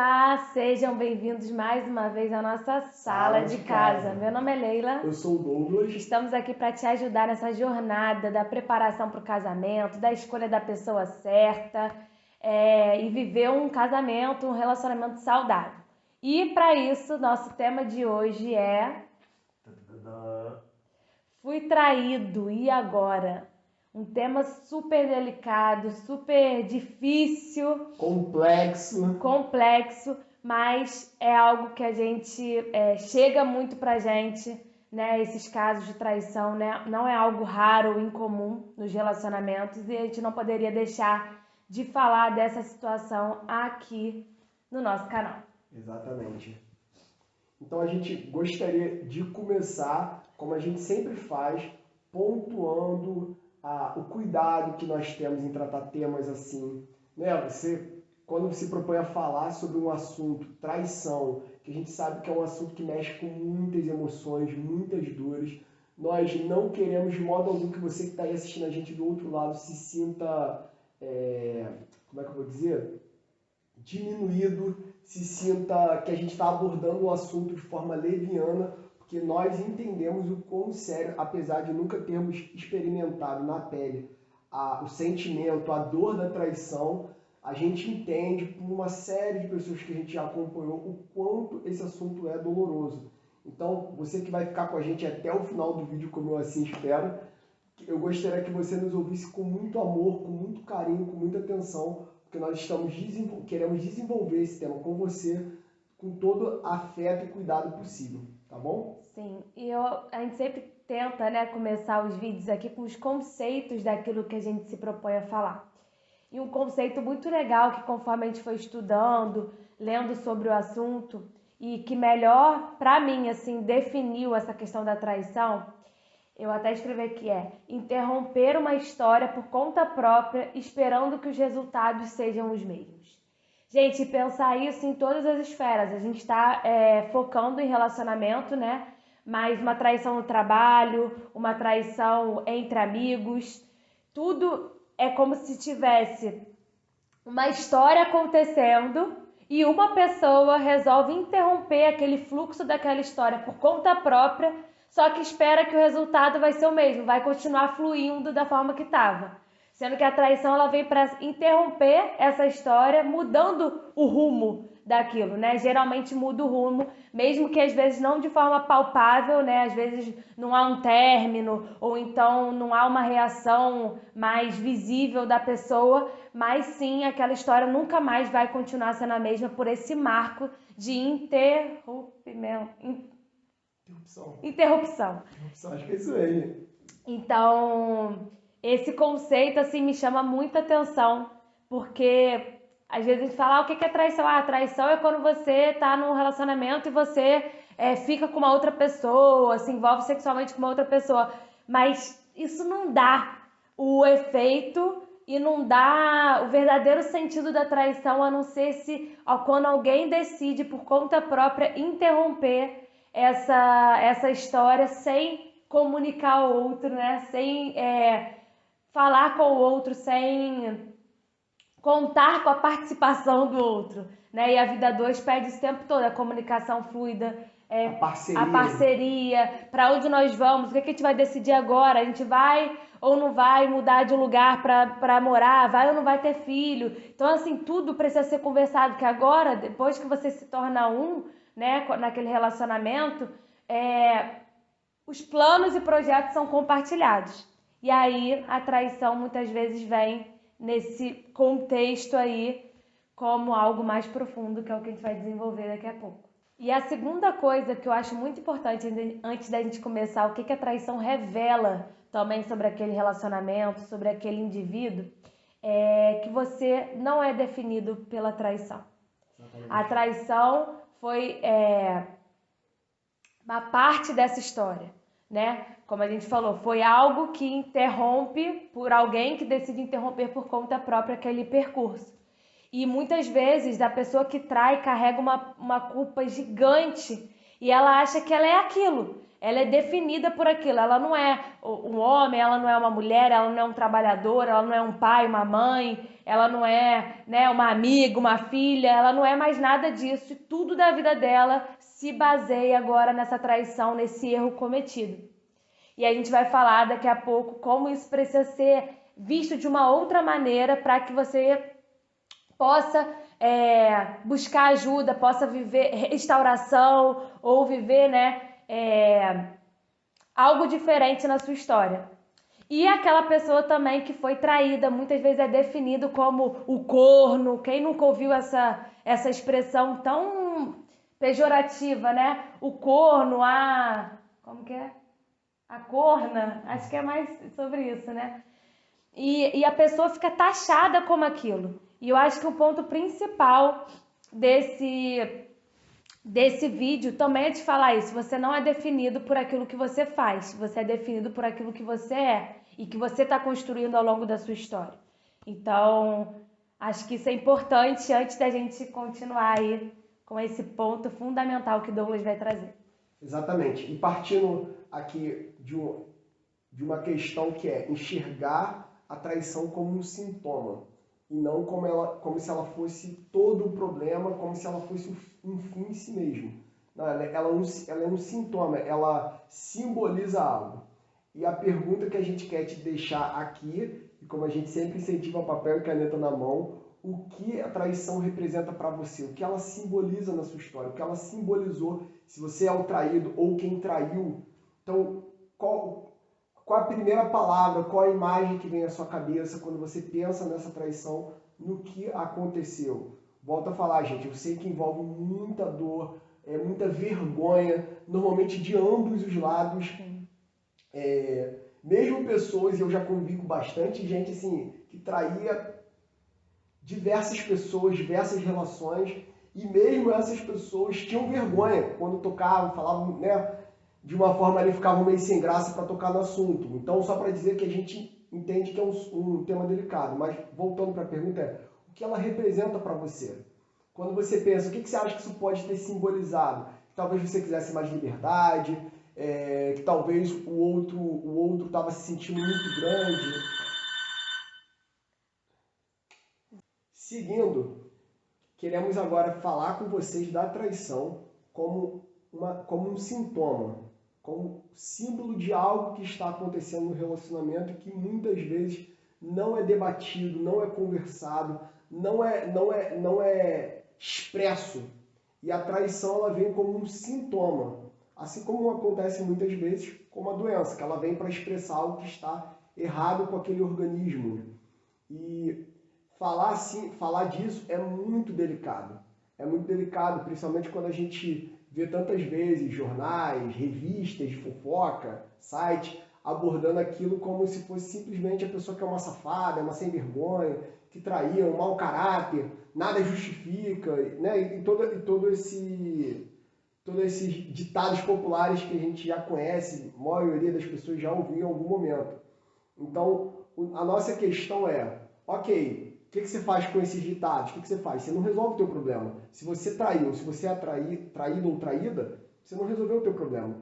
Olá, sejam bem-vindos mais uma vez à nossa sala de casa. Meu nome é Leila. Eu sou o Douglas. Estamos aqui para te ajudar nessa jornada da preparação para o casamento, da escolha da pessoa certa e viver um casamento, um relacionamento saudável. E para isso, nosso tema de hoje é Fui traído, e agora? Um tema super delicado, super difícil, complexo, mas é algo que a gente chega muito pra gente, né? Esses casos de traição, né? Não é algo raro ou incomum nos relacionamentos e a gente não poderia deixar de falar dessa situação aqui no nosso canal. Exatamente. Então a gente gostaria de começar, como a gente sempre faz, pontuando o cuidado que nós temos em tratar temas assim, né? Quando se propõe a falar sobre um assunto, traição, que a gente sabe que é um assunto que mexe com muitas emoções, muitas dores, nós não queremos de modo algum que você que está aí assistindo a gente do outro lado se sinta, como é que eu vou dizer? Diminuído, se sinta que a gente está abordando o assunto de forma leviana, porque nós entendemos o quão sério, apesar de nunca termos experimentado na pele o sentimento, a dor da traição, a gente entende por uma série de pessoas que a gente já acompanhou o quanto esse assunto é doloroso. Então, você que vai ficar com a gente até o final do vídeo, como eu assim espero, eu gostaria que você nos ouvisse com muito amor, com muito carinho, com muita atenção, porque nós queremos desenvolver esse tema com você, com todo afeto e cuidado possível, tá bom? Sim, e a gente sempre tenta, né, começar os vídeos aqui com os conceitos daquilo que a gente se propõe a falar. E um conceito muito legal que conforme a gente foi estudando, lendo sobre o assunto, e que melhor, para mim, assim, definiu essa questão da traição, eu até escrevi aqui, interromper uma história por conta própria, esperando que os resultados sejam os mesmos. Gente, pensar isso em todas as esferas. A gente está focando em relacionamento, né? Mas uma traição no trabalho, uma traição entre amigos, tudo é como se tivesse uma história acontecendo e uma pessoa resolve interromper aquele fluxo daquela história por conta própria, só que espera que o resultado vai ser o mesmo, vai continuar fluindo da forma que estava. Sendo que a traição ela vem para interromper essa história, mudando o rumo daquilo, né? Geralmente muda o rumo, mesmo que às vezes não de forma palpável, né? Às vezes não há um término ou então não há uma reação mais visível da pessoa, mas sim aquela história nunca mais vai continuar sendo a mesma por esse marco de interrupção. Acho que é isso aí. Então, esse conceito assim me chama muita atenção, porque às vezes a gente fala, o que é traição? Traição é quando você tá num relacionamento e você fica com uma outra pessoa, se envolve sexualmente com uma outra pessoa. Mas isso não dá o efeito e não dá o verdadeiro sentido da traição, a não ser quando alguém decide por conta própria interromper essa história sem comunicar ao outro, né? Sem falar com o outro, sem contar com a participação do outro, né? E a vida 2 pede esse tempo todo, a comunicação fluida, a parceria, para onde nós vamos, o que a gente vai decidir agora, a gente vai ou não vai mudar de lugar para morar, vai ou não vai ter filho. Então, assim, tudo precisa ser conversado, que agora, depois que você se torna né, naquele relacionamento, os planos e projetos são compartilhados. E aí a traição muitas vezes vem nesse contexto aí como algo mais profundo, que é o que a gente vai desenvolver daqui a pouco. E a segunda coisa que eu acho muito importante, antes da gente começar, o que a traição revela também sobre aquele relacionamento, sobre aquele indivíduo, é que você não é definido pela traição. Exatamente. A traição foi uma parte dessa história, né? Como a gente falou, foi algo que interrompe por alguém que decide interromper por conta própria aquele percurso. E muitas vezes a pessoa que trai carrega uma culpa gigante e ela acha que ela é aquilo. ela é definida por aquilo. Ela não é um homem, ela não é uma mulher, ela não é um trabalhador, ela não é um pai, uma mãe, ela não é, né, uma amiga, uma filha, ela não é mais nada disso. E tudo da vida dela se baseia agora nessa traição, nesse erro cometido. E a gente vai falar daqui a pouco como isso precisa ser visto de uma outra maneira para que você possa buscar ajuda, possa viver restauração ou viver, né, algo diferente na sua história. E aquela pessoa também que foi traída, muitas vezes é definido como o corno. Quem nunca ouviu essa expressão tão pejorativa, né? O corno, como que é? A corna, acho que é mais sobre isso, né? E a pessoa fica taxada como aquilo. E eu acho que o ponto principal desse vídeo também é de falar isso. Você não é definido por aquilo que você faz. Você é definido por aquilo que você é e que você está construindo ao longo da sua história. Então, acho que isso é importante antes da gente continuar aí com esse ponto fundamental que Douglas vai trazer. Exatamente. E partindo aqui de uma questão que é enxergar a traição como um sintoma e não como se ela fosse todo o problema, como se ela fosse um fim em si mesmo. Não, ela é um sintoma, ela simboliza algo. E a pergunta que a gente quer te deixar aqui, e como a gente sempre incentiva papel e caneta na mão, o que a traição representa para você, o que ela simboliza na sua história, o que ela simbolizou, se você é o traído ou quem traiu. Então, qual a primeira palavra, qual a imagem que vem à sua cabeça quando você pensa nessa traição, no que aconteceu? Volto a falar, gente, eu sei que envolve muita dor, muita vergonha, normalmente de ambos os lados. Mesmo pessoas, e eu já convivi com bastante gente assim, que traía diversas pessoas, diversas relações, e mesmo essas pessoas tinham vergonha quando tocavam, falavam, né, de uma forma ali, ficavam meio sem graça para tocar no assunto. Então, só para dizer que a gente entende que é um tema delicado, mas voltando para a pergunta, o que ela representa para você? Quando você pensa, o que você acha que isso pode ter simbolizado? Talvez você quisesse mais liberdade, que talvez o outro estava se sentindo muito grande. Seguindo, queremos agora falar com vocês da traição como um sintoma, como símbolo de algo que está acontecendo no relacionamento e que muitas vezes não é debatido, não é conversado, não é expresso. E a traição ela vem como um sintoma, assim como acontece muitas vezes com uma doença, que ela vem para expressar algo que está errado com aquele organismo. E falar disso é muito delicado. É muito delicado, principalmente quando a gente vê tantas vezes jornais, revistas de fofoca, sites, abordando aquilo como se fosse simplesmente a pessoa que é uma safada, uma sem vergonha, que traía, um mau caráter, nada justifica, né? E todos esses ditados populares que a gente já conhece, a maioria das pessoas já ouviu em algum momento. Então, a nossa questão é, ok, o que você faz com esses ditados? O que você faz? Você não resolve o teu problema. Se você traiu, se você é traído ou traída, você não resolveu o teu problema.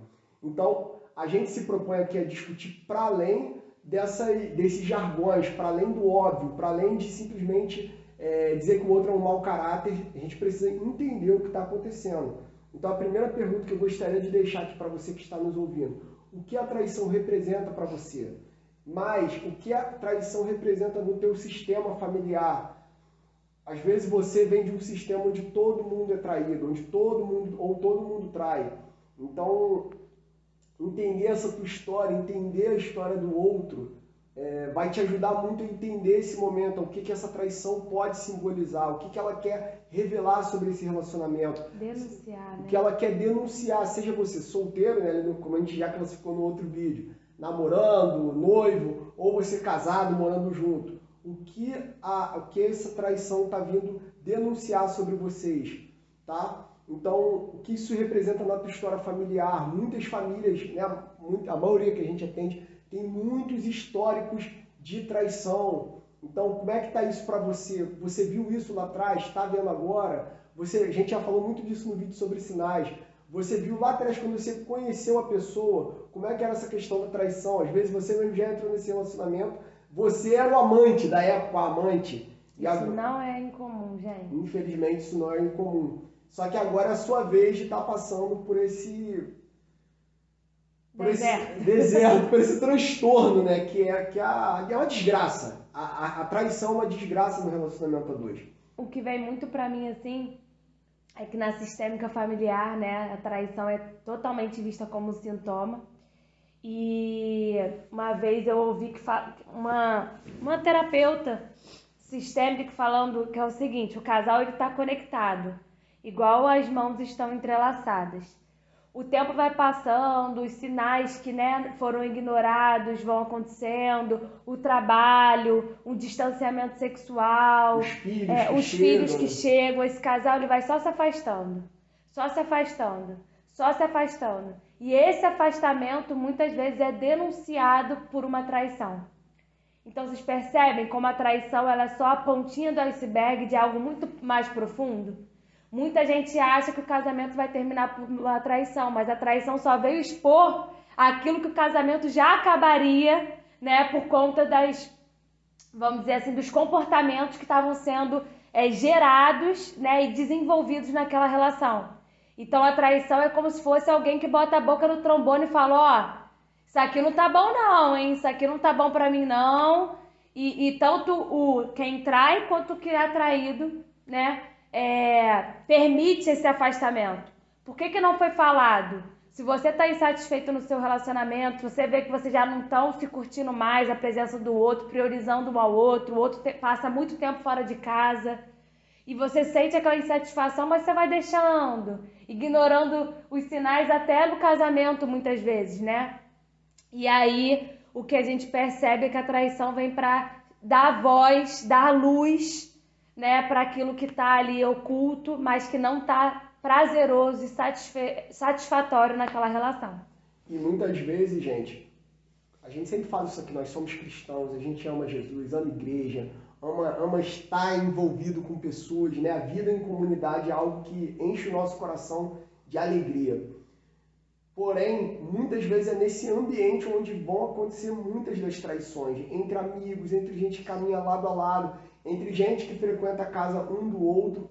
Então, a gente se propõe aqui a discutir para além desses jargões, para além do óbvio, para além de simplesmente dizer que o outro é um mau caráter, a gente precisa entender o que está acontecendo. Então, a primeira pergunta que eu gostaria de deixar aqui para você que está nos ouvindo, o que a traição representa para você? Mas o que a traição representa no teu sistema familiar? Às vezes você vem de um sistema onde todo mundo é traído, onde todo mundo trai. Então, entender essa tua história, entender a história do outro, vai te ajudar muito a entender esse momento, o que essa traição pode simbolizar, o que ela quer revelar sobre esse relacionamento. Denunciar, né? O que ela quer denunciar, seja você solteiro, né, como a gente já classificou no outro vídeo, namorando, noivo, ou você casado, morando junto. O que essa traição está vindo denunciar sobre vocês, tá? Então, o que isso representa na tua história familiar? Muitas famílias, né, a maioria que a gente atende, tem muitos históricos de traição. Então, como é que está isso para você? Você viu isso lá atrás? Está vendo agora? A gente já falou muito disso no vídeo sobre sinais. Você viu lá atrás, quando você conheceu a pessoa, como é que era essa questão da traição? Às vezes você mesmo já entrou nesse relacionamento, você era o amante da época, a amante. Isso não é incomum, gente. Infelizmente, isso não é incomum. Só que agora é a sua vez de estar passando por esse deserto, por esse transtorno, né? Que é uma desgraça. A traição é uma desgraça no relacionamento a dois. O que vem muito pra mim, assim, é que na sistêmica familiar, né, a traição é totalmente vista como sintoma. E uma vez eu ouvi que uma terapeuta sistêmica falando que é o seguinte: o casal ele está conectado, igual as mãos estão entrelaçadas. O tempo vai passando, os sinais que, né, foram ignorados vão acontecendo, o trabalho, um distanciamento sexual, os filhos que chegam, esse casal ele vai só se afastando, só se afastando, só se afastando. E esse afastamento muitas vezes é denunciado por uma traição. Então vocês percebem como a traição ela é só a pontinha do iceberg de algo muito mais profundo? Muita gente acha que o casamento vai terminar por uma traição, mas a traição só veio expor aquilo que o casamento já acabaria, né, por conta vamos dizer assim, dos comportamentos que estavam sendo gerados, né, e desenvolvidos naquela relação. Então a traição é como se fosse alguém que bota a boca no trombone e fala: ó, isso aqui não tá bom não, hein? Isso aqui não tá bom pra mim não. E tanto quem trai quanto o que é traído, né, permite esse afastamento. Por que não foi falado? Se você está insatisfeito no seu relacionamento, você vê que vocês já não estão se curtindo mais a presença do outro, priorizando um ao outro, o outro passa muito tempo fora de casa, e você sente aquela insatisfação, mas você vai deixando, ignorando os sinais até do casamento muitas vezes, né? E aí o que a gente percebe é que a traição vem para dar voz, dar luz, né, para aquilo que está ali oculto, mas que não está prazeroso e satisfatório naquela relação. E muitas vezes, gente, a gente sempre fala isso aqui, nós somos cristãos, a gente ama Jesus, ama a igreja, ama estar envolvido com pessoas, né? A vida em comunidade é algo que enche o nosso coração de alegria. Porém, muitas vezes é nesse ambiente onde vão acontecer muitas das traições, entre amigos, entre gente que caminha lado a lado, entre gente que frequenta a casa um do outro.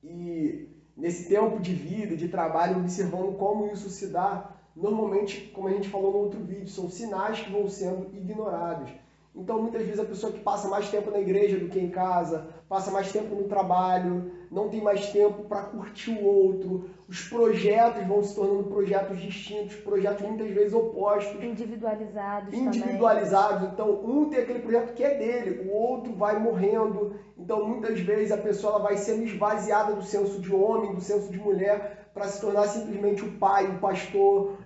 E nesse tempo de vida, de trabalho, observando como isso se dá, normalmente, como a gente falou no outro vídeo, são sinais que vão sendo ignorados. Então, muitas vezes, a pessoa que passa mais tempo na igreja do que em casa, passa mais tempo no trabalho, não tem mais tempo para curtir o outro, os projetos vão se tornando projetos distintos, projetos muitas vezes opostos. Individualizados também. Então, um tem aquele projeto que é dele, o outro vai morrendo. Então, muitas vezes, a pessoa ela vai sendo esvaziada do senso de homem, do senso de mulher, para se tornar simplesmente o pai, o pastor,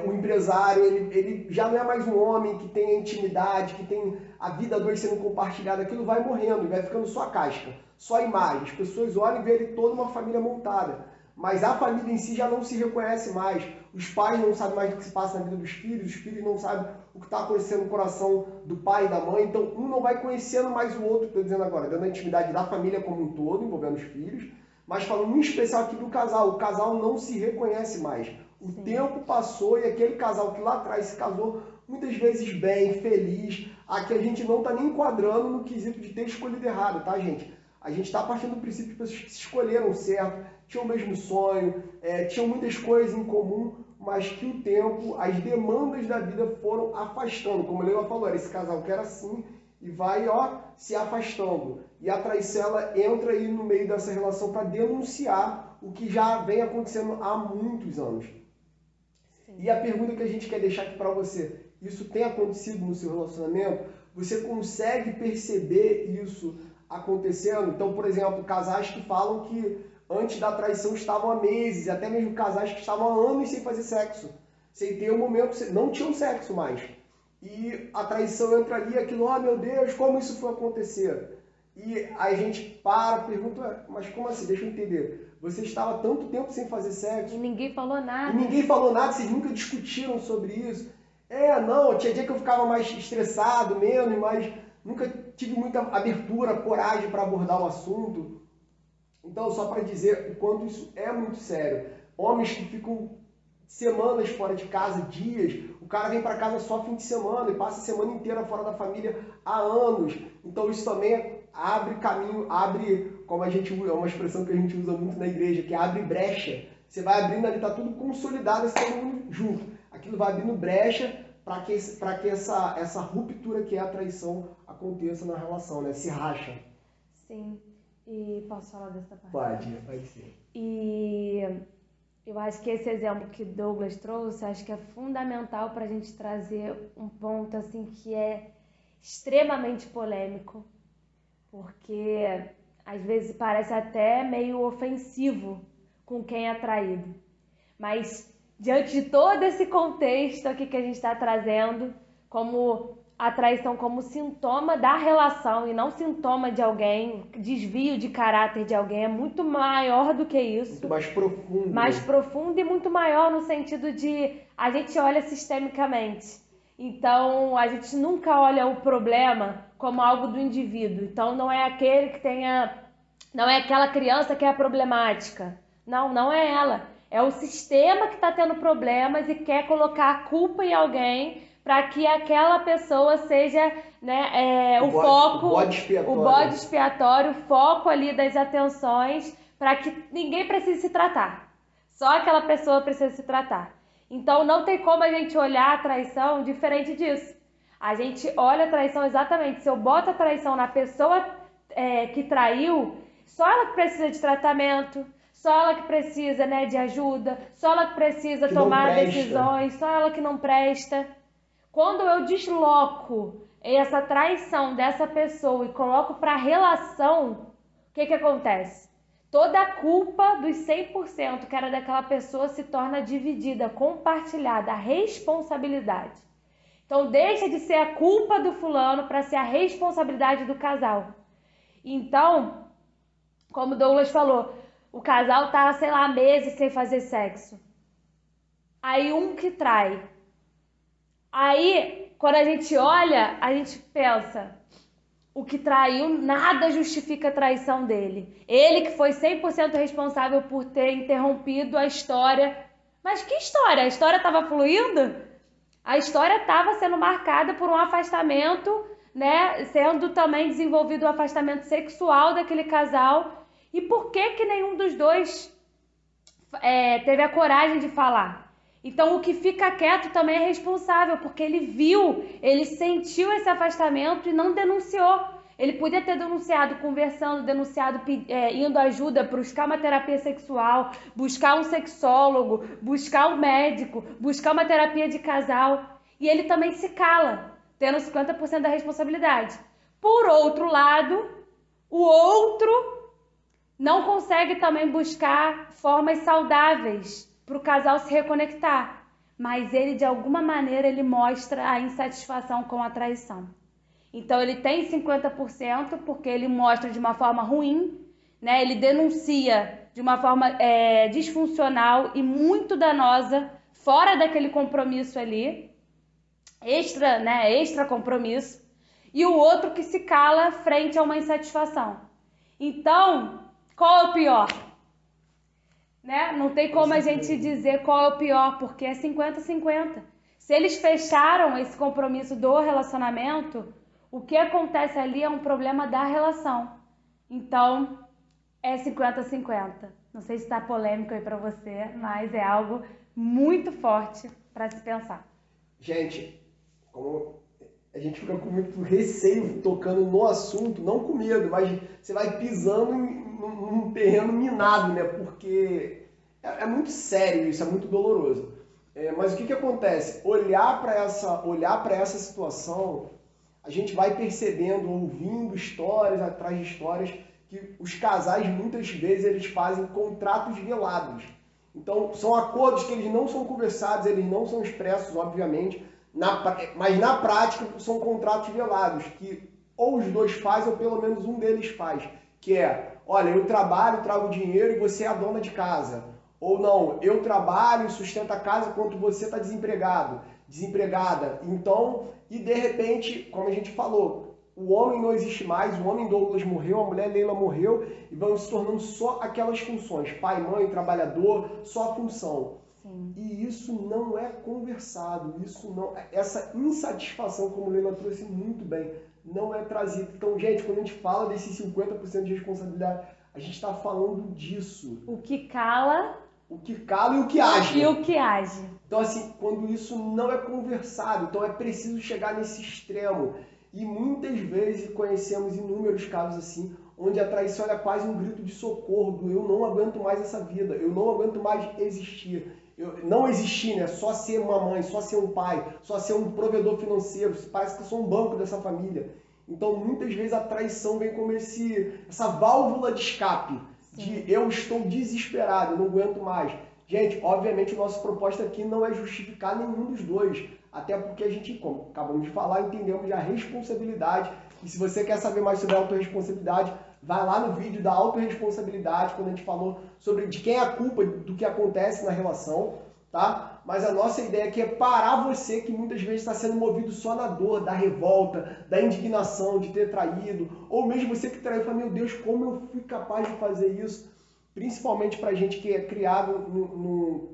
o empresário. Ele já não é mais um homem que tem a intimidade, que tem a vida dois sendo compartilhada. Aquilo vai morrendo, vai ficando só a casca, só a imagem. As pessoas olham e veem ele toda uma família montada, mas a família em si já não se reconhece mais. Os pais não sabem mais do que se passa na vida dos filhos, os filhos não sabem o que está acontecendo no coração do pai e da mãe. Então, um não vai conhecendo mais o outro, estou dizendo agora, dando a intimidade da família como um todo, envolvendo os filhos, mas falando em especial aqui do casal. O casal não se reconhece mais. O tempo passou e aquele casal que lá atrás se casou, muitas vezes bem, feliz, aqui a gente não está nem enquadrando no quesito de ter escolhido errado, tá, gente? A gente está partindo do princípio de pessoas que se escolheram certo, tinham o mesmo sonho, tinham muitas coisas em comum, mas que o tempo, as demandas da vida foram afastando. Como a Leila falou, era esse casal que era assim e vai se afastando. E a traição ela entra aí no meio dessa relação para denunciar o que já vem acontecendo há muitos anos. Sim. E a pergunta que a gente quer deixar aqui para você, isso tem acontecido no seu relacionamento? Você consegue perceber isso acontecendo? Então, por exemplo, casais que falam que antes da traição estavam há meses, até mesmo casais que estavam há anos sem fazer sexo, sem ter um momento, não tinham sexo mais. E a traição entra ali, aquilo, meu Deus, como isso foi acontecer? E a gente pergunta, mas como assim? Deixa eu entender. Você estava tanto tempo sem fazer sexo. E ninguém falou nada. Vocês nunca discutiram sobre isso. Não, tinha dia que eu ficava mais estressado, menos, mas nunca tive muita abertura, coragem para abordar o assunto. Então, só para dizer o quanto isso é muito sério. homens que ficam semanas fora de casa, dias. O cara vem para casa só fim de semana e passa a semana inteira fora da família há anos. Então isso também abre caminho, abre, como a gente é uma expressão que a gente usa muito na igreja, que é abre brecha. Você vai abrindo ali, tá tudo consolidado, esse todo mundo junto. Aquilo vai abrindo brecha para que essa ruptura que é a traição aconteça na relação, né? Se racha. Sim. E posso falar dessa parte? Pode ser. E eu acho que esse exemplo que Douglas trouxe, acho que é fundamental para a gente trazer um ponto assim que é extremamente polêmico, porque às vezes parece até meio ofensivo com quem é traído. Mas diante de todo esse contexto aqui que a gente está trazendo, como a traição como sintoma da relação e não sintoma de alguém, desvio de caráter de alguém, é muito maior do que isso. Muito mais profundo. Mais profundo e muito maior no sentido de a gente olha sistemicamente. Então, a gente nunca olha o problema como algo do indivíduo. Então, não é aquele que não é aquela criança que é problemática. Não é ela. É o sistema que está tendo problemas e quer colocar a culpa em alguém para que aquela pessoa seja, né, o bode expiatório, o foco ali das atenções, para que ninguém precise se tratar. Só aquela pessoa precisa se tratar. Então não tem como a gente olhar a traição diferente disso. A gente olha a traição exatamente. Se eu boto a traição na pessoa que traiu, só ela que precisa de tratamento, só ela que precisa, né, de ajuda, só ela que precisa tomar decisões, só ela que não presta. Quando eu desloco essa traição dessa pessoa e coloco para a relação, o que acontece? Toda a culpa dos 100% que era daquela pessoa se torna dividida, compartilhada, a responsabilidade. Então deixa de ser a culpa do fulano para ser a responsabilidade do casal. Então, como Douglas falou, o casal tá, sei lá, meses sem fazer sexo. Aí um que trai. Aí, quando a gente olha, a gente pensa, o que traiu, nada justifica a traição dele. Ele que foi 100% responsável por ter interrompido a história. Mas que história? A história estava fluindo? A história estava sendo marcada por um afastamento, né? Sendo também desenvolvido o afastamento sexual daquele casal. E por que nenhum dos dois teve a coragem de falar? Então, o que fica quieto também é responsável, porque ele viu, ele sentiu esse afastamento e não denunciou. Ele podia ter denunciado conversando, denunciado indo ajuda, buscar uma terapia sexual, buscar um sexólogo, buscar um médico, buscar uma terapia de casal. E ele também se cala, tendo 50% da responsabilidade. Por outro lado, o outro não consegue também buscar formas saudáveis para o casal se reconectar, mas ele de alguma maneira ele mostra a insatisfação com a traição. Então ele tem 50% porque ele mostra de uma forma ruim, né? Ele denuncia de uma forma disfuncional e muito danosa, fora daquele compromisso ali, extra compromisso, e o outro que se cala frente a uma insatisfação. Então, qual é o pior? Né? Não tem como a gente dizer qual é o pior, porque é 50-50. Se eles fecharam esse compromisso do relacionamento, o que acontece ali é um problema da relação. Então, é 50-50. Não sei se está polêmico aí para você, mas é algo muito forte para se pensar. Gente, como a gente fica com muito receio tocando no assunto, não com medo, mas você vai pisando num terreno minado, né? Porque é muito sério isso, é muito doloroso. Mas o que acontece? Olhar para essa situação, a gente vai percebendo, ouvindo histórias atrás de histórias, que os casais muitas vezes eles fazem contratos velados. Então são acordos que eles não são conversados, eles não são expressos, obviamente, mas na prática são contratos velados, que ou os dois fazem ou pelo menos um deles faz, que é, olha, eu trabalho, trago dinheiro e você é a dona de casa. Ou não, eu trabalho e sustento a casa enquanto você está desempregada. Então, e de repente, como a gente falou, o homem não existe mais, o homem Douglas morreu, a mulher Leila morreu, e vão se tornando só aquelas funções, pai, mãe, trabalhador, só a função. Sim. E isso não é conversado, essa insatisfação, como Leila trouxe muito bem, não é trazida. Então, gente, quando a gente fala desses 50% de responsabilidade, a gente está falando disso. O que cala e o que age. E o que age. Então, assim, quando isso não é conversado, então é preciso chegar nesse extremo. E muitas vezes conhecemos inúmeros casos assim, onde a traição é quase um grito de socorro, do eu não aguento mais essa vida, eu não aguento mais existir. Não existir, né? Só ser uma mãe, só ser um pai, só ser um provedor financeiro, parece que eu sou um banco dessa família. Então, muitas vezes a traição vem como essa válvula de escape, de eu estou desesperado, eu não aguento mais. Gente, obviamente, nossa proposta aqui não é justificar nenhum dos dois, até porque a gente, como acabamos de falar, entendemos a responsabilidade. E se você quer saber mais sobre a autorresponsabilidade, vai lá no vídeo da autorresponsabilidade, quando a gente falou sobre de quem é a culpa do que acontece na relação, tá? Mas a nossa ideia aqui é parar você que muitas vezes está sendo movido só na dor, da revolta, da indignação de ter traído, ou mesmo você que traiu, fala, meu Deus, como eu fui capaz de fazer isso? Principalmente para a gente que é criado no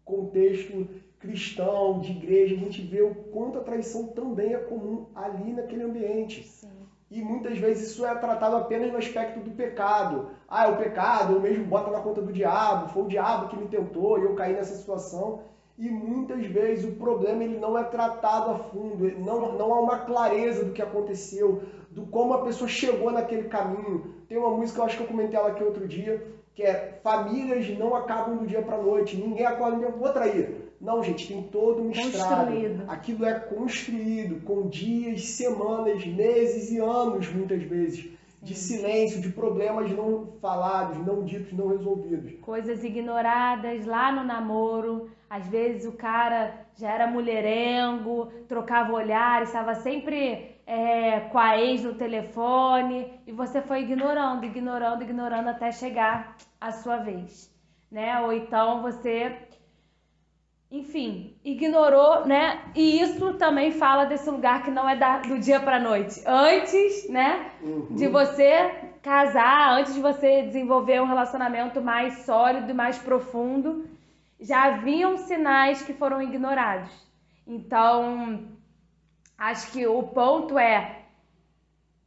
contexto cristão, de igreja, a gente vê o quanto a traição também é comum ali naquele ambiente. Sim. E muitas vezes isso é tratado apenas no aspecto do pecado. Ah, é o pecado, ou mesmo bota na conta do diabo, foi o diabo que me tentou e eu caí nessa situação. E muitas vezes o problema ele não é tratado a fundo, não há uma clareza do que aconteceu, do como a pessoa chegou naquele caminho. Tem uma música, eu acho que eu comentei ela aqui outro dia, que é famílias não acabam do dia para a noite, ninguém acorda e diz, vou trair. Não, gente, tem todo um estrado. Aquilo é construído com dias, semanas, meses e anos, muitas vezes, de silêncio, de problemas não falados, não ditos, não resolvidos. Coisas ignoradas lá no namoro. Às vezes o cara já era mulherengo, trocava olhar, estava sempre com a ex no telefone e você foi ignorando até chegar a sua vez, né? Ou então você, enfim, ignorou, né? E isso também fala desse lugar que não é do dia para noite. Antes, né, de você casar, antes de você desenvolver um relacionamento mais sólido e mais profundo, já haviam sinais que foram ignorados. Então, acho que o ponto é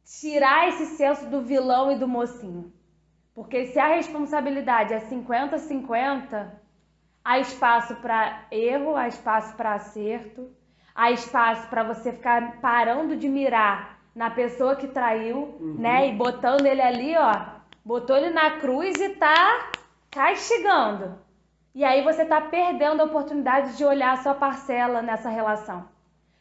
tirar esse senso do vilão e do mocinho. Porque se a responsabilidade é 50-50, há espaço para erro, há espaço para acerto, há espaço para você ficar parando de mirar na pessoa que traiu, né? E botando ele ali, ó, botou ele na cruz e tá castigando. E aí você tá perdendo a oportunidade de olhar a sua parcela nessa relação.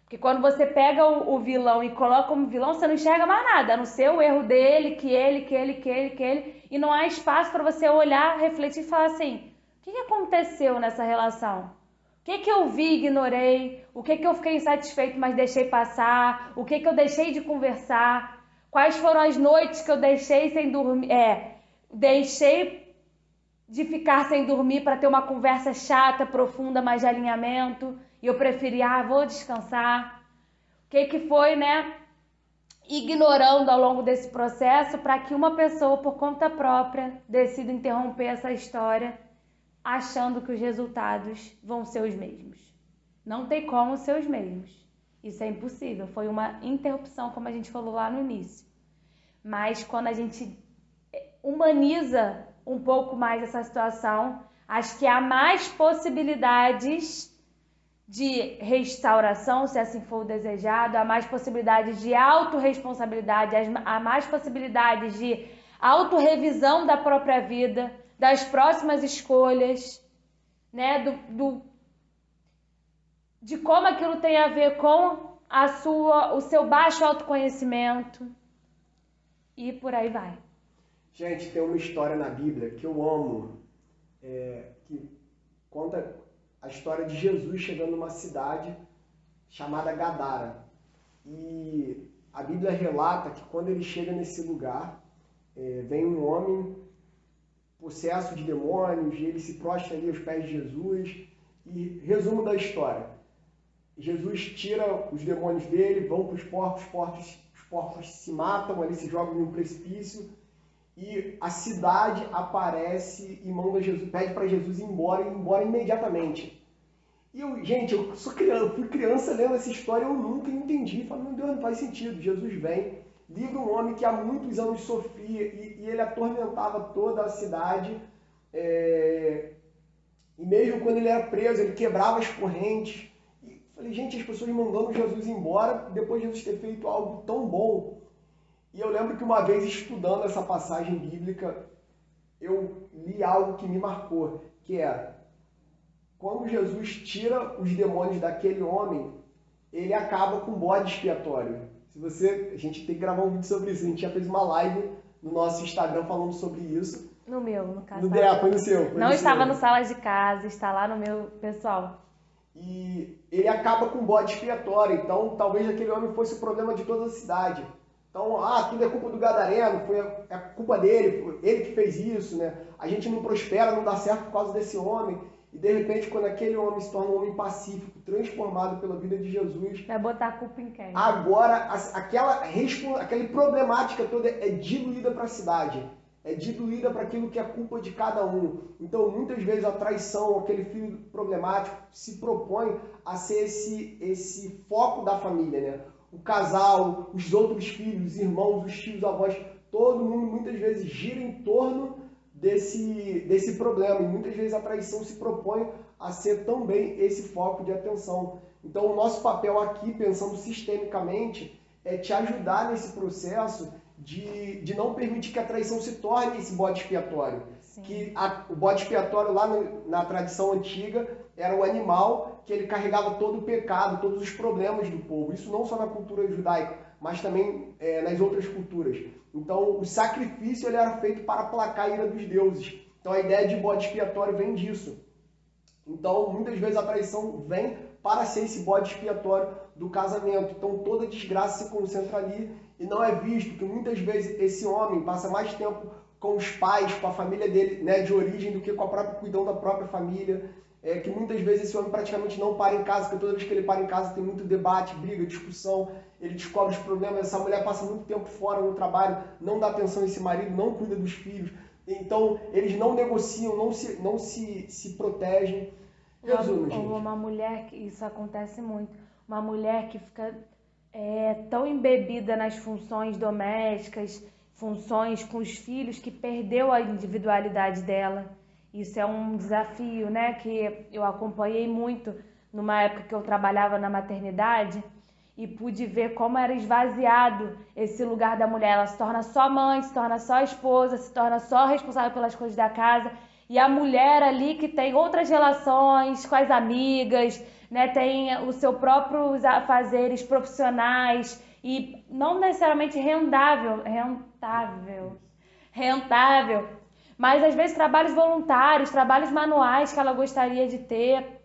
Porque quando você pega o vilão e coloca como vilão, você não enxerga mais nada, a não ser o erro dele, que ele, e não há espaço para você olhar, refletir e falar assim, o que aconteceu nessa relação? O que eu vi e ignorei? O que eu fiquei insatisfeito, mas deixei passar? O que eu deixei de conversar? Quais foram as noites que eu deixei sem dormir? Deixei de ficar sem dormir para ter uma conversa chata, profunda, mas de alinhamento. E eu preferi, vou descansar. O que foi, né? Ignorando ao longo desse processo para que uma pessoa, por conta própria, decida interromper essa história, achando que os resultados vão ser os mesmos. Não tem como ser os mesmos. Isso é impossível. Foi uma interrupção, como a gente falou lá no início. Mas quando a gente humaniza um pouco mais essa situação, acho que há mais possibilidades de restauração, se assim for desejado, há mais possibilidades de autorresponsabilidade, há mais possibilidades de autorrevisão da própria vida, das próximas escolhas, né? De como aquilo tem a ver com o seu baixo autoconhecimento e por aí vai. Gente, tem uma história na Bíblia que eu amo, que conta a história de Jesus chegando numa cidade chamada Gadara. E a Bíblia relata que quando ele chega nesse lugar, vem um homem possesso de demônios, e ele se prostra ali aos pés de Jesus. E resumo da história: Jesus tira os demônios dele, vão para os porcos corpos se matam, ali se jogam em um precipício, e a cidade aparece e manda Jesus, pede para Jesus ir embora imediatamente. E gente, eu fui criança lendo essa história, eu nunca entendi. Falei, meu Deus, não faz sentido. Jesus vem, livra um homem que há muitos anos sofria e ele atormentava toda a cidade. E mesmo quando ele era preso, ele quebrava as correntes. E falei, gente, as pessoas mandando Jesus embora depois de Jesus ter feito algo tão bom. E eu lembro que uma vez, estudando essa passagem bíblica, eu li algo que me marcou, que é, quando Jesus tira os demônios daquele homem, ele acaba com o bode expiatório. A gente tem que gravar um vídeo sobre isso. A gente já fez uma live no nosso Instagram falando sobre isso. No meu, no caso. Foi no seu. Não estava no Sala de Casa, está lá no meu pessoal. E ele acaba com o bode expiatório. Então, talvez aquele homem fosse o problema de toda a cidade. Então, tudo é culpa do gadareno, é culpa dele, foi ele que fez isso, né? A gente não prospera, não dá certo por causa desse homem. E de repente, quando aquele homem se torna um homem pacífico, transformado pela vida de Jesus... Vai botar a culpa em quem? Agora, aquela problemática toda é diluída para a cidade. É diluída para aquilo que é culpa de cada um. Então, muitas vezes, a traição, aquele filho problemático, se propõe a ser esse foco da família, né? O casal, os outros filhos, os irmãos, os tios, avós, todo mundo muitas vezes gira em torno desse problema. E muitas vezes a traição se propõe a ser também esse foco de atenção. Então, o nosso papel aqui, pensando sistemicamente, é te ajudar nesse processo de não permitir que a traição se torne esse bode expiatório. Sim. Que o bode expiatório lá na tradição antiga era o animal que ele carregava todo o pecado, todos os problemas do povo. Isso não só na cultura judaica, mas também nas outras culturas. Então, o sacrifício ele era feito para aplacar a ira dos deuses. Então, a ideia de bode expiatório vem disso. Então, muitas vezes a traição vem para ser esse bode expiatório do casamento. Então, toda desgraça se concentra ali e não é visto que muitas vezes esse homem passa mais tempo com os pais, com a família dele, né, de origem, do que com a própria cuidão da própria família. Que muitas vezes esse homem praticamente não para em casa, porque toda vez que ele para em casa tem muito debate, briga, discussão, ele descobre os problemas, essa mulher passa muito tempo fora no trabalho, não dá atenção a esse marido, não cuida dos filhos. Então, eles não negociam, não se protegem. Resumo, gente. Uma mulher, que isso acontece muito, uma mulher que fica tão embebida nas funções domésticas, funções com os filhos, que perdeu a individualidade dela. Isso é um desafio, né, que eu acompanhei muito numa época que eu trabalhava na maternidade e pude ver como era esvaziado esse lugar da mulher. Ela se torna só mãe, se torna só esposa, se torna só responsável pelas coisas da casa. E a mulher ali que tem outras relações com as amigas, né, tem os seus próprios afazeres profissionais e não necessariamente rentável, mas às vezes trabalhos voluntários, trabalhos manuais que ela gostaria de ter,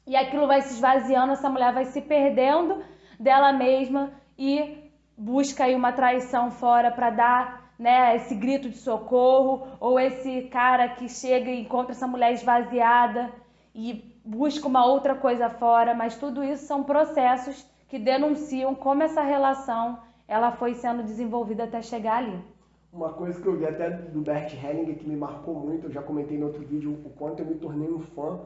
e aquilo vai se esvaziando, essa mulher vai se perdendo dela mesma e busca aí uma traição fora para dar, né, esse grito de socorro, ou esse cara que chega e encontra essa mulher esvaziada e busca uma outra coisa fora, mas tudo isso são processos que denunciam como essa relação ela foi sendo desenvolvida até chegar ali. Uma coisa que eu vi até do Bert Hellinger que me marcou muito, eu já comentei no outro vídeo o quanto eu me tornei um fã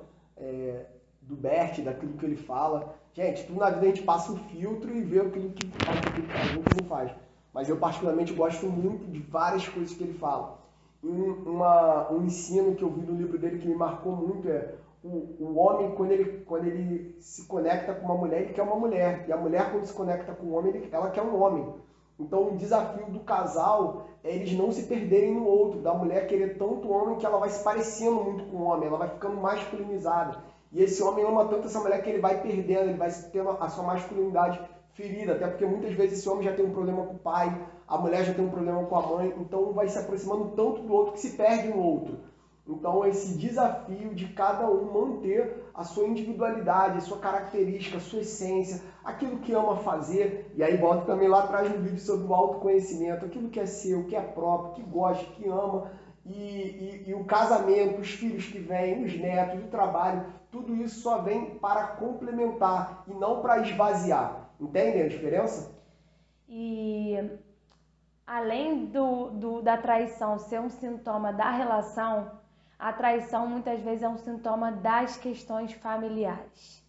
do Bert, daquilo que ele fala. Gente, tudo na vida a gente passa um filtro e vê aquilo que a gente não faz. Mas eu particularmente gosto muito de várias coisas que ele fala. Um ensino que eu vi no livro dele que me marcou muito é o homem, quando ele se conecta com uma mulher, ele quer uma mulher. E a mulher, quando se conecta com o homem, ela quer um homem. Então, o desafio do casal é eles não se perderem no outro, da mulher querer tanto o homem que ela vai se parecendo muito com o homem, ela vai ficando masculinizada. E esse homem ama tanto essa mulher que ele vai perdendo, ele vai tendo a sua masculinidade ferida, até porque muitas vezes esse homem já tem um problema com o pai, a mulher já tem um problema com a mãe, então um vai se aproximando tanto do outro que se perde no outro. Então, esse desafio de cada um manter a sua individualidade, a sua característica, a sua essência, aquilo que ama fazer, e aí volta também lá atrás no vídeo sobre o autoconhecimento, aquilo que é seu, que é próprio, que gosta, que ama, e o casamento, os filhos que vêm, os netos, o trabalho, tudo isso só vem para complementar e não para esvaziar. Entendem a diferença? E além da traição ser um sintoma da relação, a traição muitas vezes é um sintoma das questões familiares.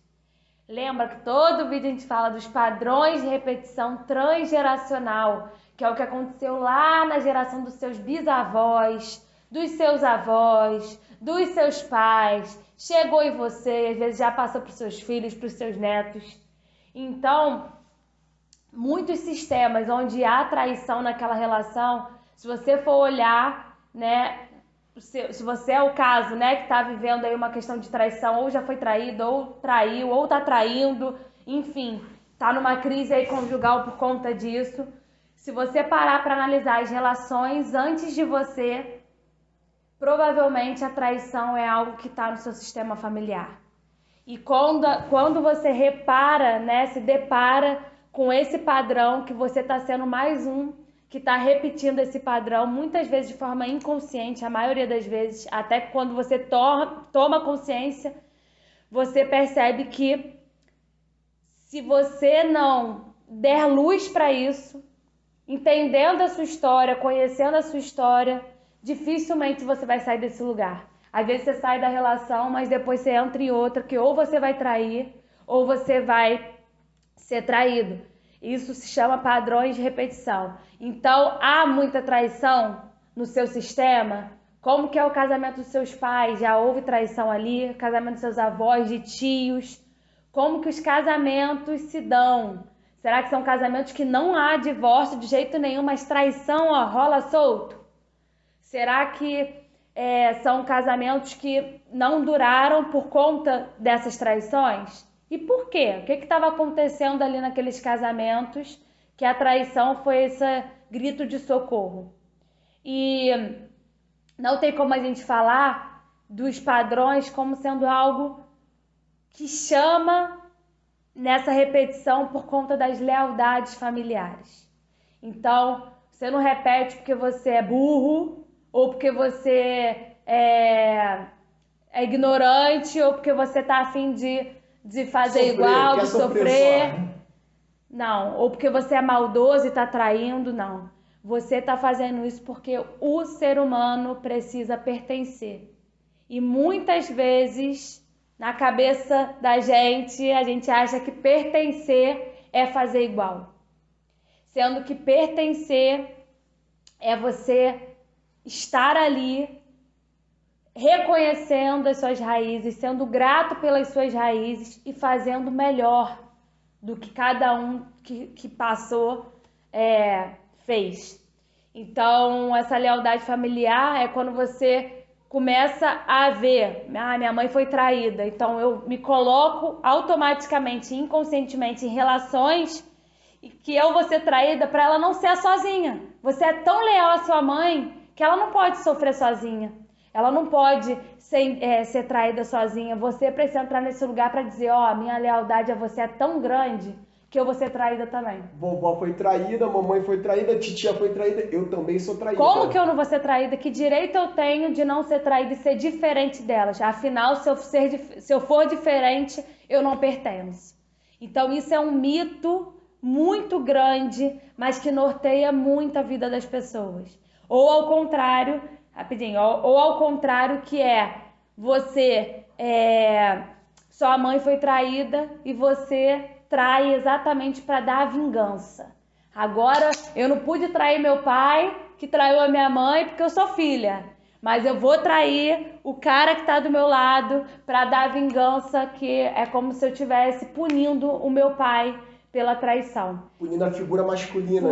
Lembra que todo vídeo a gente fala dos padrões de repetição transgeracional, que é o que aconteceu lá na geração dos seus bisavós, dos seus avós, dos seus pais, chegou em você, às vezes já passou para os seus filhos, para os seus netos. Então, muitos sistemas onde há traição naquela relação, se você for olhar, né, se você é o caso, né, que está vivendo aí uma questão de traição, ou já foi traído, ou traiu, ou está traindo, enfim, está numa crise aí conjugal por conta disso. Se você parar para analisar as relações antes de você, provavelmente a traição é algo que está no seu sistema familiar. E quando você repara, né, se depara com esse padrão, que você está sendo mais um que está repetindo esse padrão, muitas vezes de forma inconsciente, a maioria das vezes, até quando você toma consciência, você percebe que se você não der luz para isso, entendendo a sua história, conhecendo a sua história, dificilmente você vai sair desse lugar. Às vezes você sai da relação, mas depois você entra em outra, que ou você vai trair, ou você vai ser traído. Isso se chama padrões de repetição. Então, há muita traição no seu sistema? Como que é o casamento dos seus pais? Já houve traição ali? O casamento dos seus avós, de tios? Como que os casamentos se dão? Será que são casamentos que não há divórcio de jeito nenhum, mas traição, ó, rola solto? Será que são casamentos que não duraram por conta dessas traições? E por quê? O que estava acontecendo ali naqueles casamentos que a traição foi esse grito de socorro? E não tem como a gente falar dos padrões como sendo algo que chama nessa repetição por conta das lealdades familiares. Então, você não repete porque você é burro, ou porque você é ignorante, ou porque você está afim de fazer igual, de sofrer. Não, ou porque você é maldoso e está traindo, não. Você está fazendo isso porque o ser humano precisa pertencer. E muitas vezes, na cabeça da gente, a gente acha que pertencer é fazer igual. Sendo que pertencer é você estar ali, reconhecendo as suas raízes, sendo grato pelas suas raízes e fazendo melhor do que cada um que passou fez. Então, essa lealdade familiar é quando você começa a ver, minha mãe foi traída, então eu me coloco automaticamente, inconscientemente em relações que eu vou ser traída para ela não ser sozinha. Você é tão leal à sua mãe que ela não pode sofrer sozinha. Ela não pode ser traída sozinha. Você precisa entrar nesse lugar para dizer, minha lealdade a você é tão grande que eu vou ser traída também. Vovó foi traída, mamãe foi traída, titia foi traída, eu também sou traída. Como que eu não vou ser traída? Que direito eu tenho de não ser traída e ser diferente delas? Afinal, se eu for diferente, eu não pertenço. Então, isso é um mito muito grande, mas que norteia muito a vida das pessoas. Ou ao contrário, rapidinho, ou ao contrário, que você sua mãe foi traída e você trai exatamente para dar a vingança. Agora, eu não pude trair meu pai, que traiu a minha mãe, porque eu sou filha. Mas eu vou trair o cara que está do meu lado para dar a vingança, que é como se eu estivesse punindo o meu pai pela traição. Punindo a figura masculina.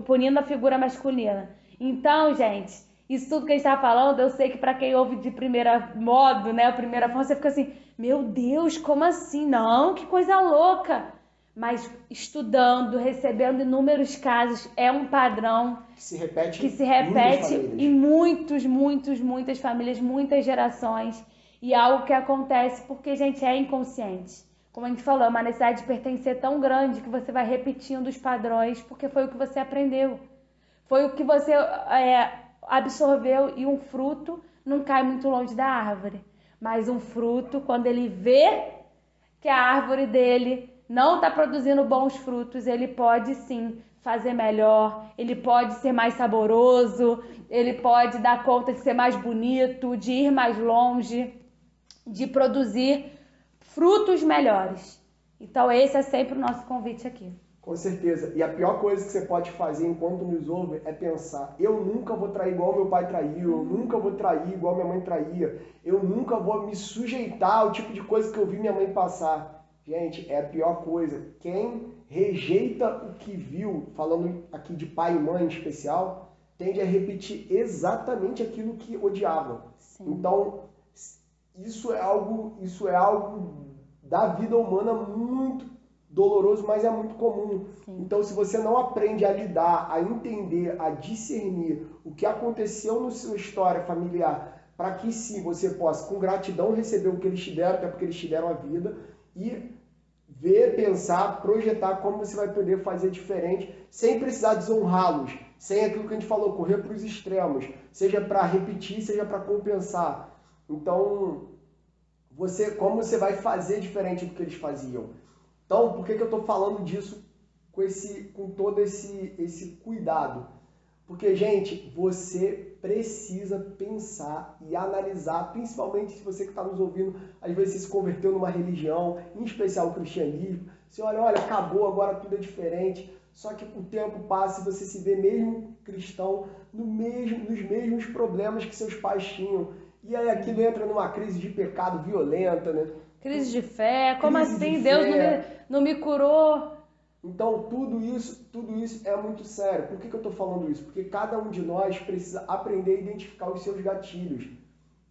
Punindo a figura masculina. Então, gente, isso tudo que a gente está falando, eu sei que para quem ouve de primeira modo, né, a primeira forma, você fica assim, meu Deus, como assim? Não, que coisa louca. Mas estudando, recebendo inúmeros casos, é um padrão que se repete em muitas famílias, muitas gerações. E é algo que acontece porque, gente, é inconsciente. Como a gente falou, é uma necessidade de pertencer tão grande que você vai repetindo os padrões porque foi o que você aprendeu. Foi o que você absorveu, e um fruto não cai muito longe da árvore. Mas um fruto, quando ele vê que a árvore dele não está produzindo bons frutos, ele pode sim fazer melhor, ele pode ser mais saboroso, ele pode dar conta de ser mais bonito, de ir mais longe, de produzir frutos melhores. Então esse é sempre o nosso convite aqui. Com certeza. E a pior coisa que você pode fazer enquanto nos ouve é pensar: eu nunca vou trair igual meu pai traiu, eu nunca vou trair igual minha mãe traía, eu nunca vou me sujeitar ao tipo de coisa que eu vi minha mãe passar. Gente, é a pior coisa. Quem rejeita o que viu, falando aqui de pai e mãe em especial, tende a repetir exatamente aquilo que odiava. Sim. Então, isso é algo da vida humana muito doloroso, mas é muito comum. Sim. Então, se você não aprende a lidar, a entender, a discernir o que aconteceu na sua história familiar, para que sim você possa, com gratidão, receber o que eles te deram, até porque eles te deram a vida, e ver, pensar, projetar como você vai poder fazer diferente, sem precisar desonrá-los, sem aquilo que a gente falou, correr para os extremos, seja para repetir, seja para compensar. Então, como você vai fazer diferente do que eles faziam? Então, por que eu estou falando disso com todo esse cuidado? Porque, gente, você precisa pensar e analisar, principalmente se você que está nos ouvindo, às vezes você se converteu numa religião, em especial o cristianismo, você olha, acabou, agora tudo é diferente. Só que o tempo passa e você se vê mesmo cristão nos mesmos problemas que seus pais tinham. E aí aquilo entra numa crise de pecado violenta, né? Crise de fé, como Crise assim? de Deus fé. não me curou? Então, tudo isso é muito sério. Por que eu estou falando isso? Porque cada um de nós precisa aprender a identificar os seus gatilhos.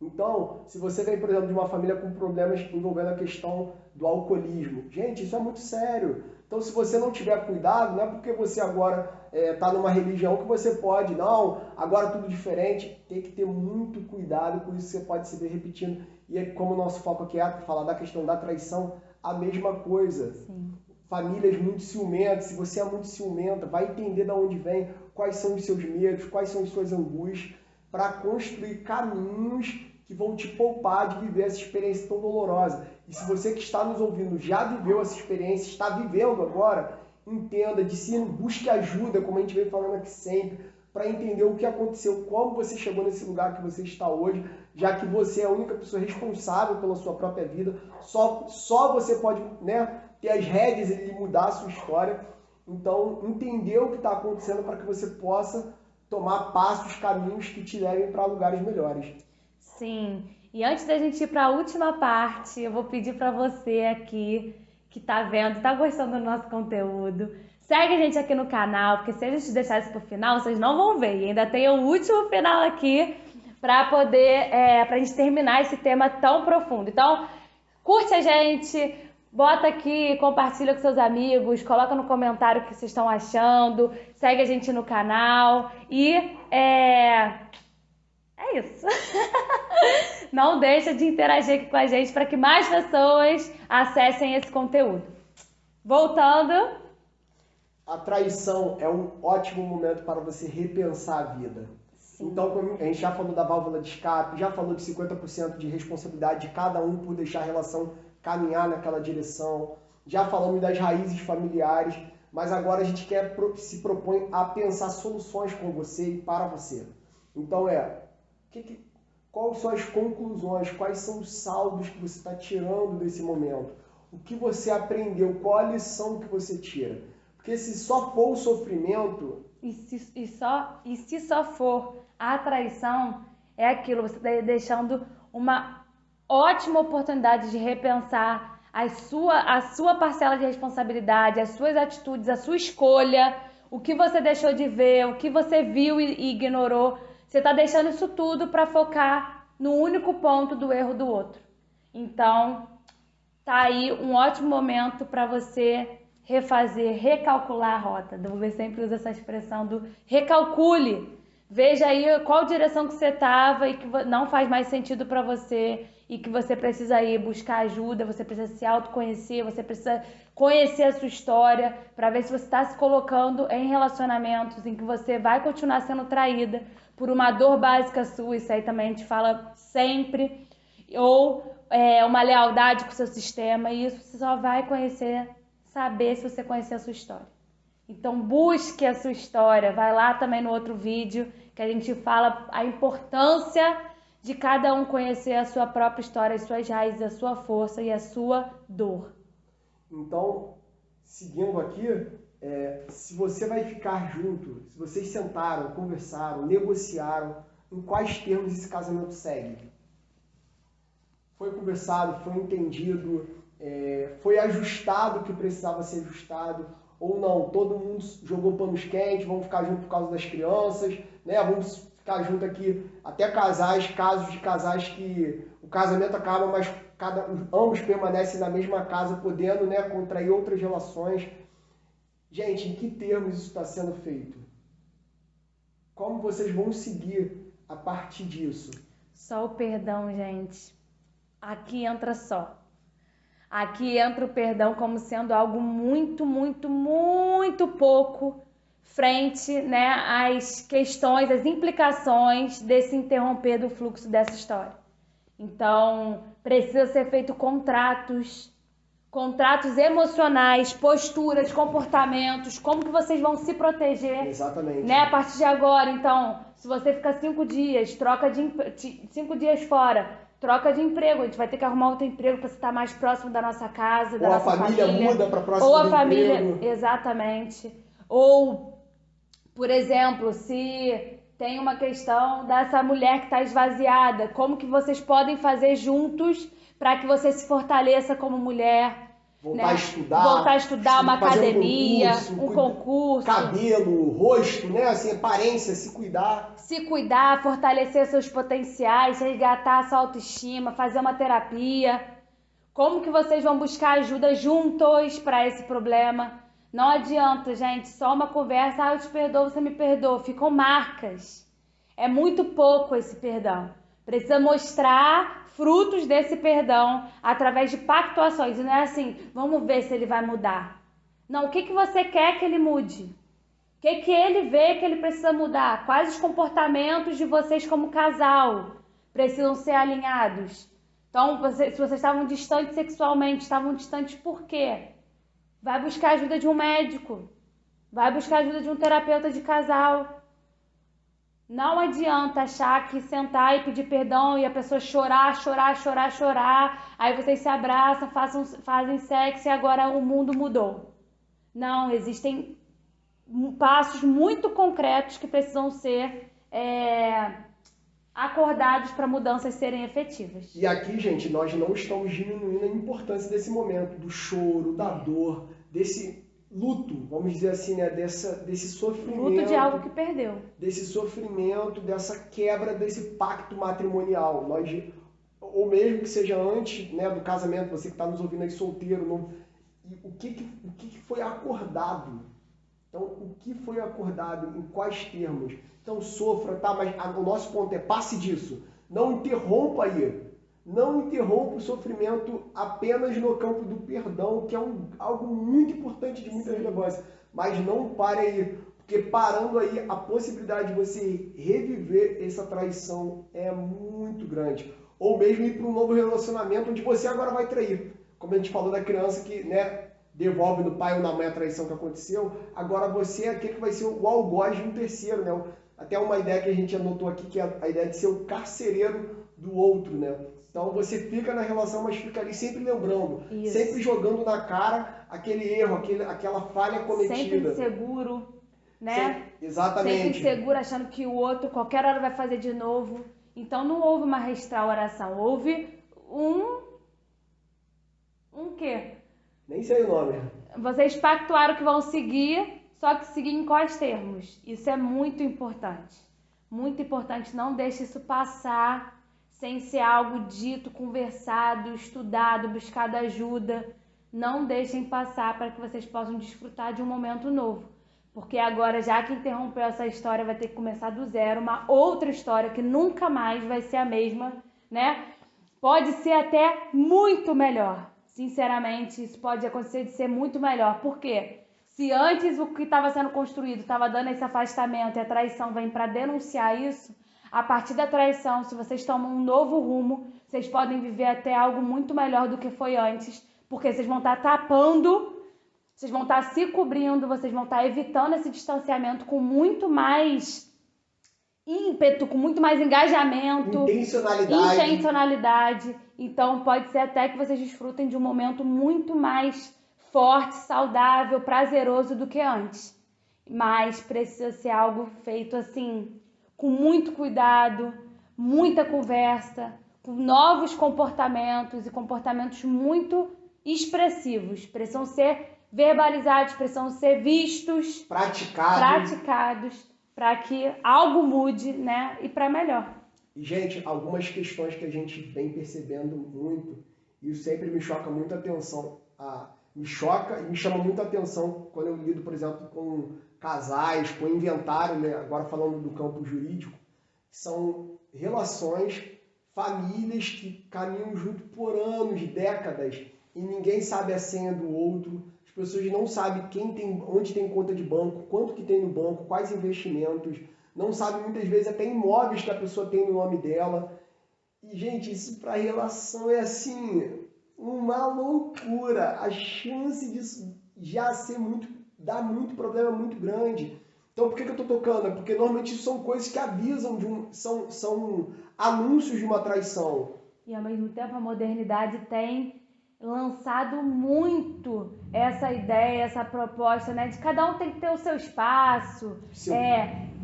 Então, se você vem, por exemplo, de uma família com problemas envolvendo a questão do alcoolismo, gente, isso é muito sério. Então, se você não tiver cuidado, não é porque você agora está numa religião que você pode, não, agora tudo diferente. Tem que ter muito cuidado com isso, você pode se ver repetindo. E é como o nosso foco aqui é falar da questão da traição, a mesma coisa. Sim. Famílias muito ciumentas, se você é muito ciumenta, vai entender de onde vem, quais são os seus medos, quais são as suas angústias, para construir caminhos que vão te poupar de viver essa experiência tão dolorosa. E se você que está nos ouvindo já viveu essa experiência, está vivendo agora, entenda, discerne, busque ajuda, como a gente vem falando aqui sempre, para entender o que aconteceu, como você chegou nesse lugar que você está hoje, já que você é a única pessoa responsável pela sua própria vida, só você pode, ter as rédeas e mudar a sua história. Então, entender o que está acontecendo para que você possa tomar passos, caminhos que te levem para lugares melhores. Sim, e antes da gente ir para a última parte, eu vou pedir para você aqui, que está vendo, está gostando do nosso conteúdo, segue a gente aqui no canal, porque se a gente deixar isso para o final, vocês não vão ver. E ainda tem o último final aqui para poder, para a gente terminar esse tema tão profundo. Então, curte a gente, bota aqui, compartilha com seus amigos, coloca no comentário o que vocês estão achando, segue a gente no canal e é isso. Não deixa de interagir aqui com a gente para que mais pessoas acessem esse conteúdo. Voltando. A traição é um ótimo momento para você repensar a vida. Sim. Então, a gente já falou da válvula de escape, já falou de 50% de responsabilidade de cada um por deixar a relação caminhar naquela direção. Já falamos das raízes familiares, mas agora a gente se propõe a pensar soluções com você e para você. Então quais são as conclusões, quais são os saldos que você está tirando desse momento? O que você aprendeu, qual a lição que você tira? Porque se só for o sofrimento... E se só for a traição, é aquilo, você está deixando uma ótima oportunidade de repensar a sua parcela de responsabilidade, as suas atitudes, a sua escolha, o que você deixou de ver, o que você viu e ignorou. Você está deixando isso tudo para focar no único ponto do erro do outro. Então, tá aí um ótimo momento para você refazer, recalcular a rota. Eu sempre uso essa expressão do recalcule. Veja aí qual direção que você estava e que não faz mais sentido para você e que você precisa ir buscar ajuda, você precisa se autoconhecer, você precisa conhecer a sua história para ver se você está se colocando em relacionamentos em que você vai continuar sendo traída por uma dor básica sua, isso aí também a gente fala sempre, ou uma lealdade com o seu sistema, e isso você só vai conhecer, saber se você conhecer a sua história. Então busque a sua história, vai lá também no outro vídeo que a gente fala a importância de cada um conhecer a sua própria história, as suas raízes, a sua força e a sua dor. Então, seguindo aqui, se você vai ficar junto, se vocês sentaram, conversaram, negociaram, em quais termos esse casamento segue? Foi conversado, foi entendido, foi ajustado o que precisava ser ajustado, ou não, todo mundo jogou panos quentes, vamos ficar junto por causa das crianças, né? Vamos ficar junto aqui, até casos de casais que o casamento acaba, mas ambos permanecem na mesma casa, podendo, né, contrair outras relações. Gente, em que termos isso está sendo feito? Como vocês vão seguir a partir disso? Só o perdão, gente. Aqui entra só. Aqui entra o perdão como sendo algo muito, muito, muito pouco frente, né, às questões, às implicações desse interromper do fluxo dessa história. Então, precisa ser feito contratos emocionais, posturas, comportamentos, como que vocês vão se proteger. Exatamente. Né, a partir de agora. Então, se você ficar 5 dias, 5 dias fora, troca de emprego, a gente vai ter que arrumar outro emprego para você estar mais próximo da nossa casa, da nossa família. Ou a família muda para próximo do emprego. Ou a família, exatamente. Ou, por exemplo, se tem uma questão dessa mulher que está esvaziada, como que vocês podem fazer juntos para que você se fortaleça como mulher? Voltar a estudar, uma academia, um concurso. Cabelo, rosto, né? Assim, aparência, se cuidar. Se cuidar, fortalecer seus potenciais, resgatar sua autoestima, fazer uma terapia. Como que vocês vão buscar ajuda juntos para esse problema? Não adianta, gente, só uma conversa, eu te perdoo, você me perdoa. Ficam marcas. É muito pouco esse perdão. Precisa mostrar frutos desse perdão através de pactuações. E não é assim, vamos ver se ele vai mudar. Não, o que você quer que ele mude? O que ele vê que ele precisa mudar? Quais os comportamentos de vocês como casal precisam ser alinhados? Então, se vocês estavam distantes sexualmente, estavam distantes por quê? Vai buscar ajuda de um médico. Vai buscar ajuda de um terapeuta de casal. Não adianta achar que sentar e pedir perdão e a pessoa chorar. Aí vocês se abraçam, fazem sexo e agora o mundo mudou. Não, existem passos muito concretos que precisam ser acordados para mudanças serem efetivas. E aqui, gente, nós não estamos diminuindo a importância desse momento, do choro, da dor, desse luto, vamos dizer assim, né? Desse sofrimento. Luto de algo que perdeu. Desse sofrimento, dessa quebra desse pacto matrimonial. Ou mesmo que seja antes, né, do casamento, você que está nos ouvindo aí solteiro, o que foi acordado? Então, o que foi acordado, em quais termos? Então, sofra, tá? Mas o nosso ponto é, passe disso. Não interrompa aí. Não interrompa o sofrimento apenas no campo do perdão, que é algo muito importante de muita relevância. Mas não pare aí, porque parando aí, a possibilidade de você reviver essa traição é muito grande. Ou mesmo ir para um novo relacionamento onde você agora vai trair. Como a gente falou da criança que, né, devolve no pai ou na mãe a traição que aconteceu, agora você é aquele que vai ser o algoz de um terceiro, né? Até uma ideia que a gente anotou aqui, que é a ideia de ser o carcereiro do outro, né? Então você fica na relação, mas fica ali sempre lembrando, Isso. Sempre jogando na cara aquele erro, aquela falha cometida. Sempre inseguro, né? Exatamente. Sempre inseguro, achando que o outro qualquer hora vai fazer de novo. Então não houve uma restauração, houve um quê? Nem sei o nome. Vocês pactuaram que vão seguir, só que seguir em quais termos? Isso é muito importante. Muito importante, não deixe isso passar sem ser algo dito, conversado, estudado, buscado ajuda. Não deixem passar para que vocês possam desfrutar de um momento novo. Porque agora, já que interrompeu essa história, vai ter que começar do zero, uma outra história que nunca mais vai ser a mesma, né? Pode ser até muito melhor. Sinceramente, isso pode acontecer de ser muito melhor. Por quê? Se antes o que estava sendo construído estava dando esse afastamento e a traição vem para denunciar isso, a partir da traição, se vocês tomam um novo rumo, vocês podem viver até algo muito melhor do que foi antes, porque vocês vão estar tapando Vocês vão estar se cobrindo, vocês vão estar evitando esse distanciamento com muito mais ímpeto, com muito mais engajamento, intencionalidade. Então pode ser até que vocês desfrutem de um momento muito mais forte, saudável, prazeroso do que antes. Mas precisa ser algo feito assim, com muito cuidado, muita conversa, com novos comportamentos e comportamentos muito expressivos. Precisam ser verbalizados, precisam ser vistos, praticados, para que algo mude, né? E para melhor. E, gente, algumas questões que a gente vem percebendo muito, e isso sempre me choca muito a atenção. Me choca e me chama muito a atenção quando eu lido, por exemplo, com casais, com inventário, né? Agora falando do campo jurídico, são relações, famílias que caminham junto por anos, décadas, e ninguém sabe a senha do outro. As pessoas não sabem onde tem conta de banco, quanto que tem no banco, quais investimentos, não sabem muitas vezes até imóveis que a pessoa tem no nome dela. E, gente, isso para relação é assim, uma loucura. A chance disso já dar muito problema muito grande. Então, por que eu estou tocando? Porque normalmente isso são coisas que avisam são anúncios de uma traição. E ao mesmo tempo a modernidade tem lançado muito essa ideia, essa proposta, né? De cada um tem que ter o seu espaço.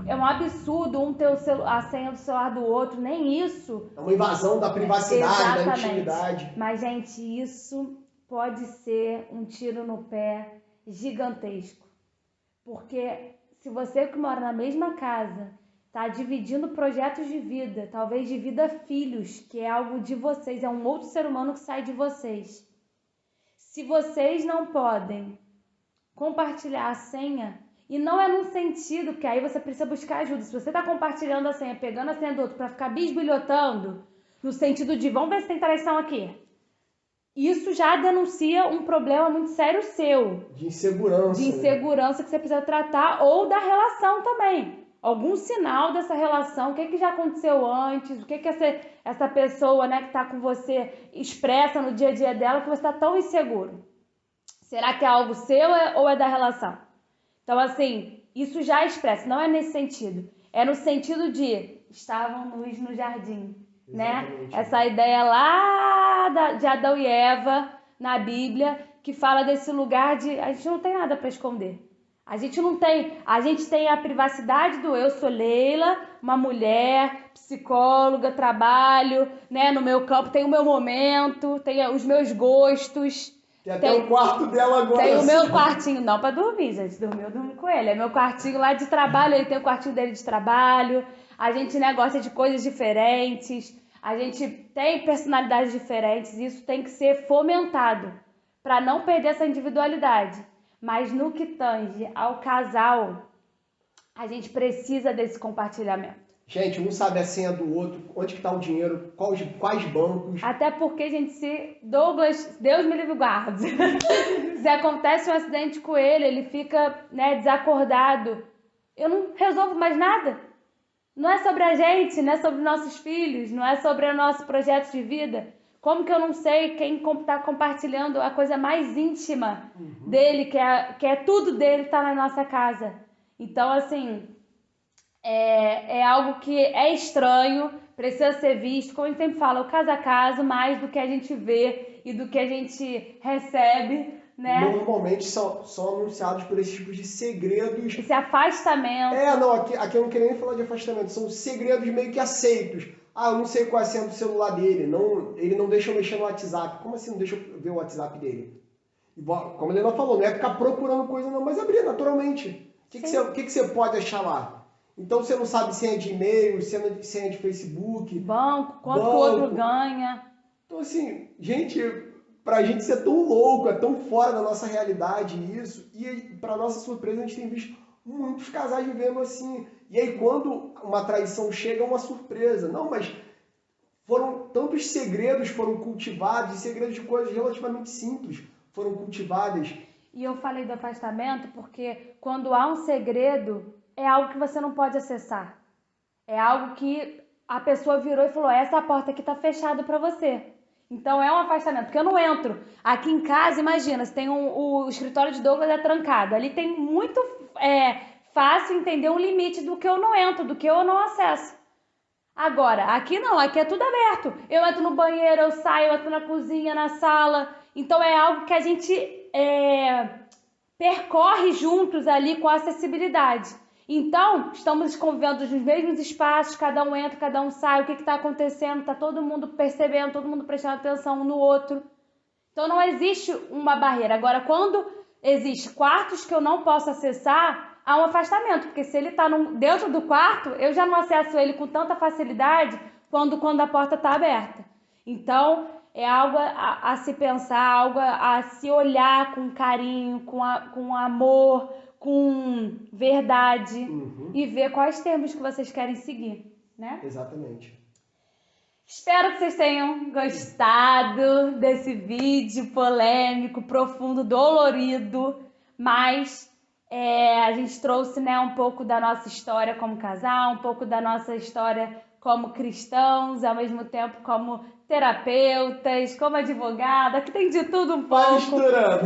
É um absurdo um ter a senha do celular do outro, nem isso. É uma invasão da privacidade, da intimidade. Mas, gente, isso pode ser um tiro no pé gigantesco. Porque se você que mora na mesma casa está dividindo projetos de vida, talvez de vida filhos, que é algo de vocês, é um outro ser humano que sai de vocês. Se vocês não podem compartilhar a senha, e não é num sentido que aí você precisa buscar ajuda. Se você está compartilhando a senha, pegando a senha do outro para ficar bisbilhotando, no sentido de vamos ver se tem traição aqui, isso já denuncia um problema muito sério seu. De insegurança. De insegurança que você precisa tratar, ou da relação também. Algum sinal dessa relação, o que já aconteceu antes, o que essa pessoa, né, que está com você expressa no dia a dia dela que você está tão inseguro. Será que é algo seu ou é da relação? Então, assim, isso já expressa, não é nesse sentido. É no sentido de estavam nus no jardim, né? Essa ideia lá de Adão e Eva na Bíblia, que fala desse lugar de a gente não tem nada para esconder. A gente tem a privacidade do eu sou Leila, uma mulher, psicóloga, trabalho, né, no meu campo, tem o meu momento, tem os meus gostos. Tem até o quarto dela agora. Tem o meu quartinho, não para dormir, gente, eu dormi com ele. É meu quartinho lá de trabalho, ele tem o quartinho dele de trabalho. A gente, né, gosta de coisas diferentes, a gente tem personalidades diferentes, e isso tem que ser fomentado para não perder essa individualidade. Mas no que tange ao casal, a gente precisa desse compartilhamento. Gente, um sabe a senha do outro, onde que está o dinheiro, quais bancos. Até porque, gente, se Douglas, Deus me livre guarde, se acontece um acidente com ele fica, né, desacordado, eu não resolvo mais nada. Não é sobre a gente, não é sobre nossos filhos, não é sobre o nosso projeto de vida. Como que eu não sei quem está compartilhando a coisa mais íntima dele, que é tudo dele, está na nossa casa. Então, assim, é algo que é estranho, precisa ser visto. Como a gente sempre fala, o caso a caso, mais do que a gente vê e do que a gente recebe, né? Normalmente são anunciados por esses tipos de segredos. Esse afastamento. Aqui eu não queria nem falar de afastamento, são segredos meio que aceitos. Eu não sei qual é a senha do celular dele, ele não deixa eu mexer no WhatsApp. Como assim não deixa eu ver o WhatsApp dele? Como a Helena falou, não é ficar procurando coisa não, mas abrir naturalmente. O que você pode achar lá? Então você não sabe senha de e-mail, senha de Facebook. Banco, quanto o outro ganha. Então assim, gente, pra gente ser tão louco, é tão fora da nossa realidade isso. E pra nossa surpresa a gente tem visto muitos casais vivendo assim. E aí quando uma traição chega é uma surpresa. Não, mas tantos segredos foram cultivados, e segredos de coisas relativamente simples foram cultivadas. E eu falei do afastamento porque quando há um segredo, é algo que você não pode acessar. É algo que a pessoa virou e falou, essa porta aqui tá fechada para você. Então é um afastamento, porque eu não entro. Aqui em casa, imagina, se tem o escritório de Douglas é trancado. Ali tem muito fácil entender um limite do que eu não entro, do que eu não acesso. Agora, aqui não, aqui é tudo aberto. Eu entro no banheiro, eu saio, eu entro na cozinha, na sala. Então é algo que a gente percorre juntos ali com acessibilidade. Então, estamos convivendo nos mesmos espaços, cada um entra, cada um sai, o que está acontecendo, está todo mundo percebendo, todo mundo prestando atenção um no outro. Então não existe uma barreira. Agora, quando existe quartos que eu não posso acessar, há um afastamento, porque se ele está dentro do quarto, eu já não acesso ele com tanta facilidade quando a porta está aberta. Então, é algo a se pensar, algo a se olhar com carinho, com amor, com verdade e ver quais termos que vocês querem seguir, né? Exatamente. Espero que vocês tenham gostado desse vídeo polêmico, profundo, dolorido, mas a gente trouxe, né, um pouco da nossa história como casal, um pouco da nossa história como cristãos, ao mesmo tempo como terapeutas, como advogada, que tem de tudo um pouco.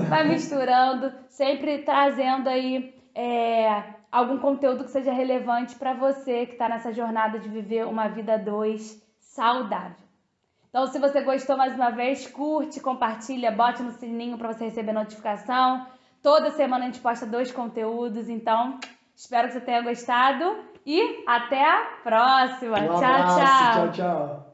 Vai misturando, sempre trazendo aí algum conteúdo que seja relevante para você que está nessa jornada de viver uma vida a dois saudável. Então, se você gostou, mais uma vez, curte, compartilha, bote no sininho para você receber notificação. Toda semana a gente posta 2 conteúdos, então espero que você tenha gostado e até a próxima. Um Tchau, abraço, tchau. tchau, tchau.